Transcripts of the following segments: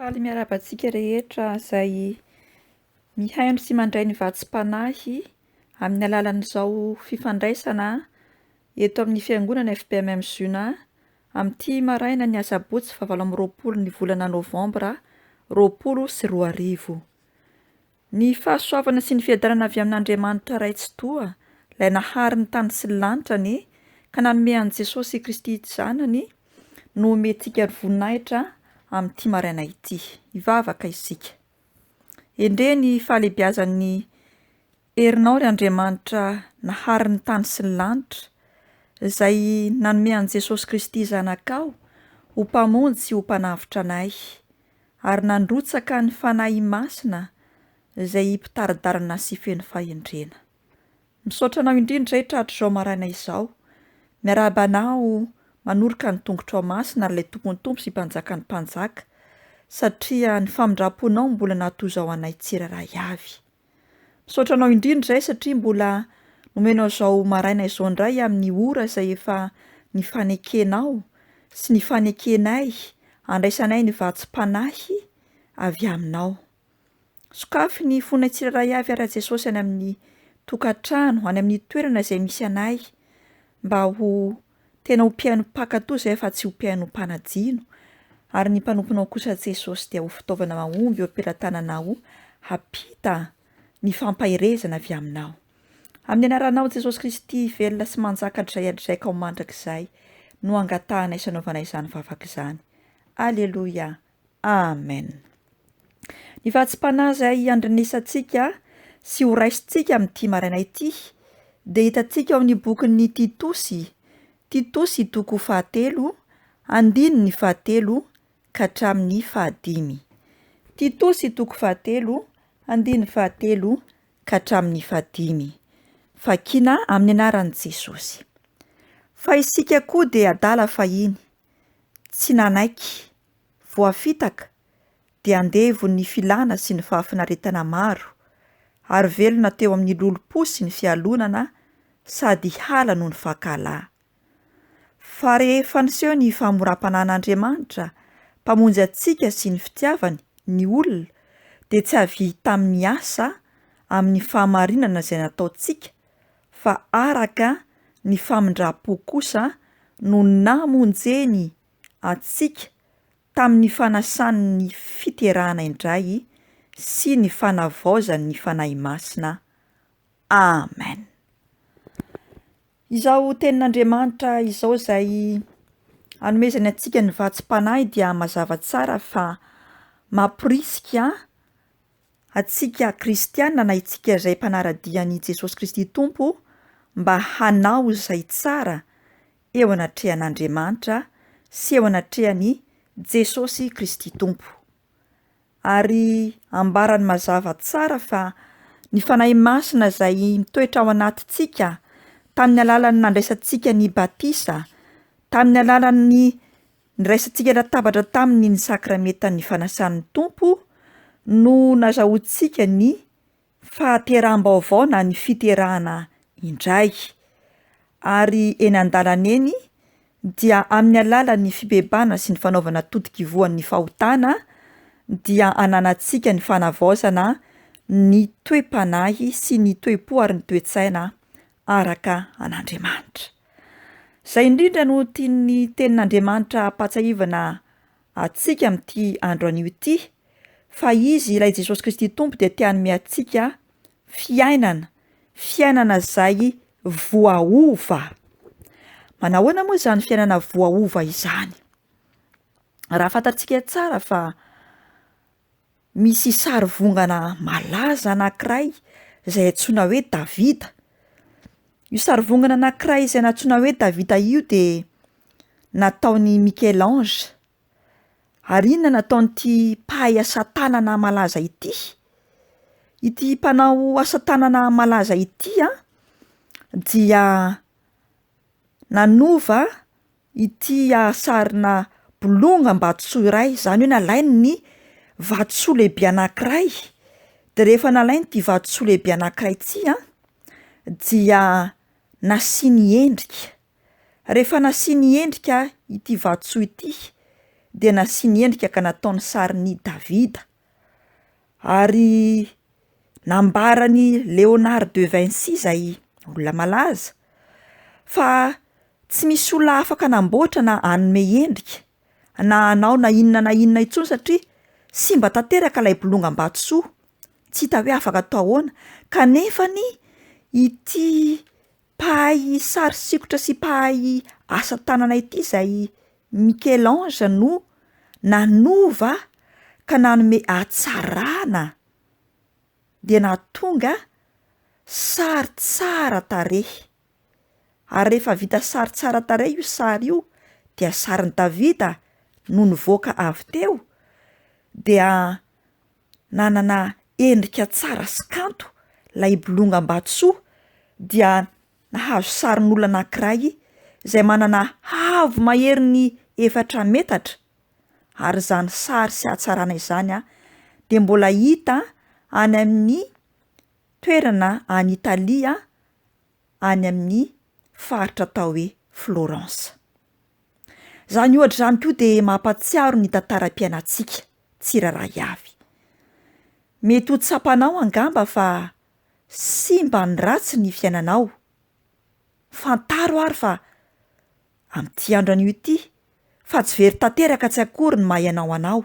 Faly miarabantsika rehetra izay mihaino sy mandray ny vatsim-panahy amin'ny alalan'izao fifandraisana eto amin'ny Fiangonana FPMM Juna amin'ity maraina ny Asabotsy 28 ny volana Novambra 2020. Ny fahasoavana sy ny fiadarana avy amin'Andriamanitra Raitsintoa, ilay nahary ny tany sy ny lanitra ka nanome an'i Jesosy Kristy Zanany no omentsika voninahitra amin'ity maraina ity. Hivavaka isika. Endre ny fahalehibiazan'ny herinao ry Andriamanitra nahary ny tany sy ny lanitra, izay nanome an'i Jesosy Kristy Zanakao ho mpamonjy sy ho mpanavitra anay, ary nandrotsaka ny fanahy masina izay mpitaridarina sy feno fahendrena. Misaotra anao indrindra hatr'izao maraina izao, miarahaba anao manoroka ny tongotrao masina ary ilay tompony tompo sy mpanjakan'ny mpanjaka, satria ny famindram-ponao mbola natoza ao anay tsiraray avy. Misaotra anao indrindra izay satria mbola nomenao izao maraina izao indray amin'ny ora izay efa nifanekenao sy nifanekenay andraisanay ny vatsim-panahy avy aminao. Sokafy ny fonay tsiraray avy ara Jesosy any amin'ny tokantrano, any amin'ny toerana izay misy anay, mba ho tena ho mpiaino mpakatoa izay fa tsy ho mpiaino mpanadino, ary ny mpanomponao kosa Jesosy dia ho fitaovana mahomby eo am-pelatananao hampita ny fampahirezana avy aminao. Amin'ny anaranao Jesosy Kristy velona sy manjaka draiadraika ao mandrakizay no angatahanay sy anaovanay izany vavaka izany. Aleloia. Amen. Ny vatsim-panahy izay andrenesantsika sy ho raisintsika amin'ity maraina ity dia hitantsika ao amin'ny bokin'ny Titosy, toko 4, andininy 4 ka hatramin'ny 5. Titosy toko 4, andininy 4 ka hatramin'ny 5. Vakiana amin'ny anaran'i Jesosy. Fa isika koa dia adala fahiny, tsy nanaiky, voafitaka, dia andevo ny filana sy ny fahafinaretana maro, ary velona teo amin'ny lolo-po sy ny fialonana, sady hala noho ny fankalahy. Fa rehefa niseho ny famoram-panan'Andriamanitra mpamonjy antsika sy ny fitiavany, ny olona, dia tsy havita amin'ny asa amin'ny fahamarinana izay nataontsika, fa araka ny famindram-po kosa no namonjeny antsika tamin'ny fanasan'ny fiterahana indray sy ny fanavaozan'ny fanahy masina. Amen. Izao tenin'Andriamanitra izao izay hanomezany antsika ny vatsim-panahy dia mazava tsara fa mamporisika antsika kristiana na itsika izay mpanara-dian'i Jesosy Kristy Tompo mba hanao izay tsara eo anatrehan'Andriamanitra sy eo anatrehan'i Jesosy Kristy Tompo. Ary ambarany mazava tsara fa ny fanahy masina izay mitoetra ao anatintsika tamin'ny alalan'ny nandraisantsika ny batisa, tamin'ny alalan'ny niraisantsika latabatra taminy ny sakramentan'ny fanasan'ny Tompo, no nazahoantsika ny fahateram-baovao na ny fiterahana indray. Ary eny an-dalana eny dia amin'ny alalan'ny fibebana sy ny fanaovana todi-kivoan'ny fahotana dia ananantsika ny fanavaozana ny toe-panahy sy ny toe-po ary ny toe-tsaina araka an'Andriamanitra. Izay indrindra no tian'ny tenin'Andriamanitra hampatsahivana antsika amin'ity andro anio ity, fa izy ilay Jesosy Kristy Tompo dia tia hanome antsika fiainana izay voaova. Manao ahoana moa izany fiainana voaova izany? Raha fantatsika tsara fa misy sary vongana malaza anankiray izay antsoina hoe Davida. Io sary vongana anankiray izay natsoina hoe Davida io dia nataon'i Michel-Ange. Ary inona nataon'ity mpahay asa tanana malaza ity? Ity mpanao asa tanana malaza ity dia nanova ity sarina bolongam-batosoa iray, izany hoe nalainy ny vatosoa lehibe anankiray, dia rehefa nalainy ity vatosoa lehibe anankiray ity dia nasiany endrika. Rehefa nasiany endrika ity vatosoa ity dia nasiany endrika ka nataony sarin'i Davida, ary nambarany Léonard de Vinci izay olona malaza fa tsy misy olona afaka namboatra na hanome endrika na anao na inona intsony satria simba tanteraka ilay bolongam-batosoa, tsy hita hoe afaka atao ahoana. Kanefany ity mpahay sary sikotra sy mpahay asa tanana ity izay Michel-Ange no nanova ka nanome hatsarana dia nahatonga sary tsara tarehy. Ary rehefa vita sary tsara tarehy io sary io dia sarin'i Davida no nivoaka avy teo, dia nanana endrika tsara sy kanto. Lay bolongam-batosoa dia nahazo sarin'olona anankiray izay manana haavo maherin'ny 4 metatra, ary izany sary sy hatsarana izany dia mbola hita any amin'ny toerana any Italia, any amin'ny faritra atao hoe Florence. Zany ohatra zany koa dia mampatsiaro ny tantaram-piainantsika tsiraray avy. Mety ho tsapanao angamba fa simba ny ratsy ny fiainanao. Fantaro ary fa amin'ity andro anio ity fa tsy very tanteraka tsy akory ny mahainao anao,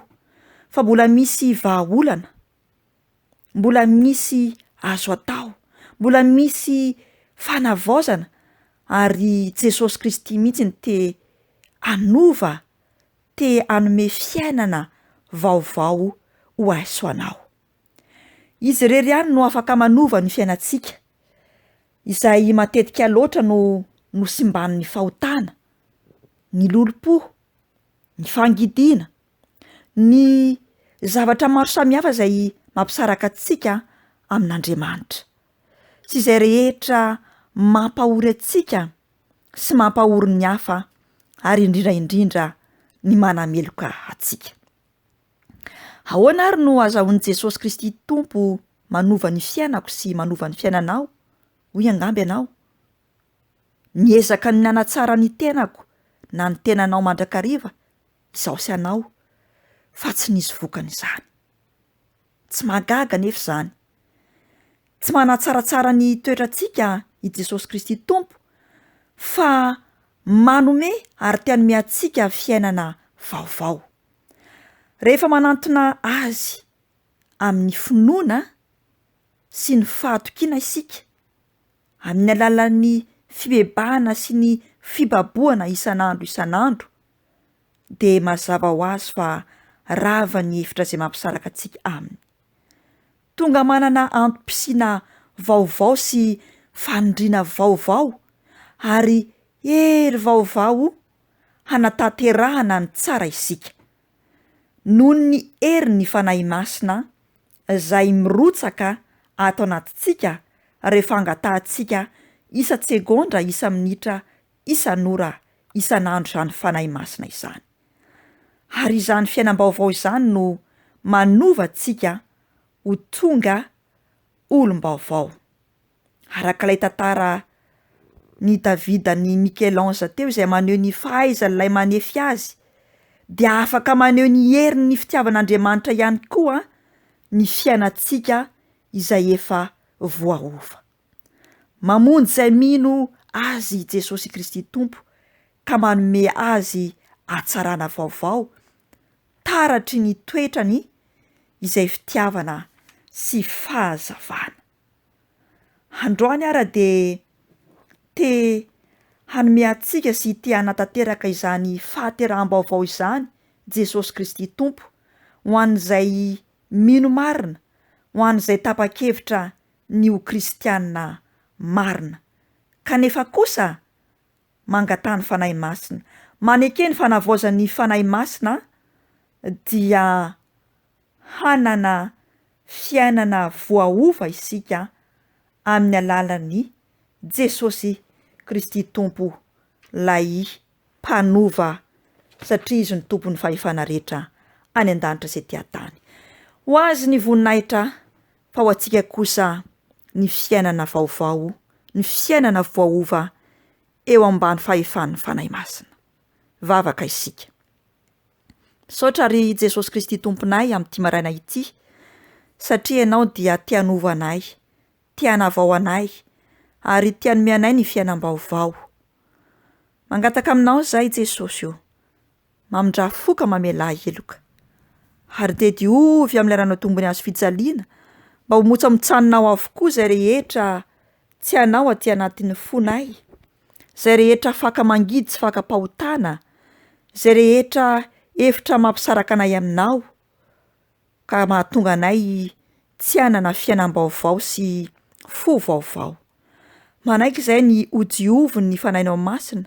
fa mbola misy vahaolana, mbola misy azo atao, mbola misy fanavaozana, ary Jesosy Kristy mihitsy ny te anova, te hanome fiainana vaovao ho aiso anao. Izy irery ihany no afaka manova ny fiainantsika, izay matetika loatra no simban'ny fahotana, ny lolo-po, ny fangidiana, ny zavatra maro samihafa izay mampisaraka antsika amin'Andriamanitra. Tsy izay rehetra mampahory antsika sy mampahory ny hafa, ary indrindra ny manameloka antsika. Ahoana ary no azahoan'i Jesosy Kristy Tompo manova ny fiainako sy manova ny fiainanao? Hoy angamba ianao, miezaka ny hanatsara ny tenako na ny tenanao mandrakariva, izaho sy anao, fa tsy nisy vokany izany. Tsy mahagaga nefa izany. Tsy manatsaratsara ny toetrantsika i Jesosy Kristy Tompo, fa manome ary te hanome antsika fiainana vaovao. Rehefa manantona azy amin'ny finoana sy ny fahatokiana isika, amin'ny alalan'ny fibebahana sy ny fibaboana isan'andro, dia mazava ho azy fa rava ny hevitra izay mampisaraka antsika aminy. Tonga manana antom-pisiana vaovao sy fanindriana vaovao, ary hery vaovao hanatanterahana ny tsara isika. Noho ny herin'ny fanahy masina izay mirotsaka ato anatintsika rehefa angatahantsika isa-tsegondra, isa-minitra, isan'ora, isan'andro izany fanahy masina izany. Ary izany fiainam-baovao izany no manova antsika ho tonga olom-baovao. Arak'ilay tantara ny Davida ny Michel-Ange teo izay maneho ny fahaizan'ilay manefy azy, dia afaka maneho ny herin'ny fitiavan'Andriamanitra ihany koa ny fiainantsika izay efa voaova. Mamonjy izay mino azy Jesosy Kristy Tompo ka manome azy hatsarana vaovao, taratry ny toetrany izay fitiavana sy fahazavana. Androany ara dia te hanome antsika sy te hanatanteraka izany fahateraham-baovao izany Jesosy Kristy Tompo ho an'izay mino marina, ho an'izay tapa-kevitra ny ho kristianina marina, kanefa kosa mangatany fanahy masina. Maneke ny fanavaozan'ny fanahy masina dia hanana fiainana voaova isika amin'ny alalan'ny Jesosy Kristy Tompo, lay mpanova, satria izy ny tompon'ny fahefana rehetra any an-danitra izay tia-tany. Ho azy ny voninahitra, fa ho antsika kosa ny fiainana vaovao, ny fiainana voaova eo ambany fahefan'ny fanahy masina. Vavaka isika. Misaotra ry Jesosy Kristy Tomponay amin'ity maraina ity, satria ianao dia tia hanova anay, tia hanavao anay, ary tia hanome anay ny fiainam-baovao. Mangataka aminao zahay Jesosy io, mamindra foka mamelà heloka, ary de diovy amin'ny lalàna tombony azo fijaliana, mba ho motsamitsanonao avokoa zay rehetra tsy anao aty anatin'ny fonay, zay rehetra afaka mangidy tsy fakam-pahotana, zay rehetra hevitra mampisaraka anay aminao, ka mahatonga anay tsy hanana fiainam-baovao sy fo vaovao. Manaiky izay ny hodiovin' ny fanainao masina,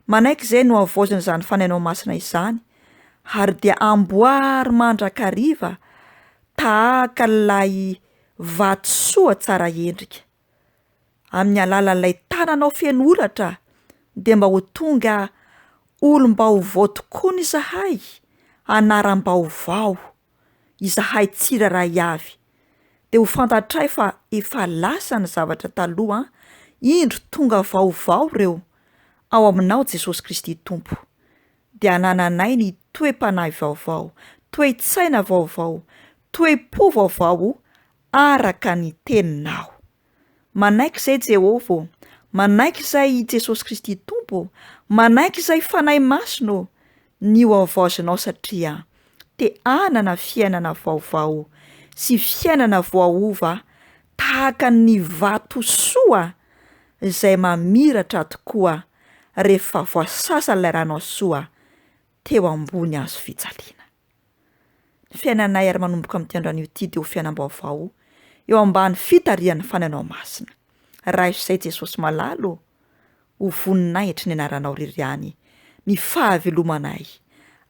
manaiky izay no havaozin' izany fanainao masina izany, ary dia amboary mandrakariva tahaka ilay vatosoa tsara endrika. Amin'ny alalan'ilay tananao feno oratra dia mba ho tonga olom-baovao tokoa ny zahay, anaram-baovao, izahay tsiraray avy, de ho fantatray fa efa lasa ny zavatra taloha, indro tonga vaovao reo ao aminao Jesosy Kristy Tompo, de hanananay ny toe-panahy vaovao, toe-tsaina vaovao, toe-po vaovao araka ny teninao. Manaiky izay Jehovah, manaiky izay Jesosy Kristy Tompo, manaiky izay fanahy masino, ny ho avaozinao satria te hanana fiainana vaovao sy fiainana voaova tahaka ny vatosoa izay mamiratra tokoa rehefa voasasa ilay ranao soa teo ambony hazo fijaliana. Ny fiainanay ary manomboka amin'ity androany ity de ho fiainam-baovao eo ambany fitarihan'ny fanainao masina. Raha izay Jesosy malalo, ho voninay hatry ny anaranao ririany, ny fahavelomanay.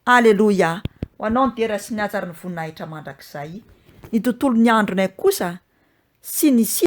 Aleloia! Ho anao ny dera sy ny hatsara ny voninahitra mandrakizay, ny tontolo ny andronay kosa sy ny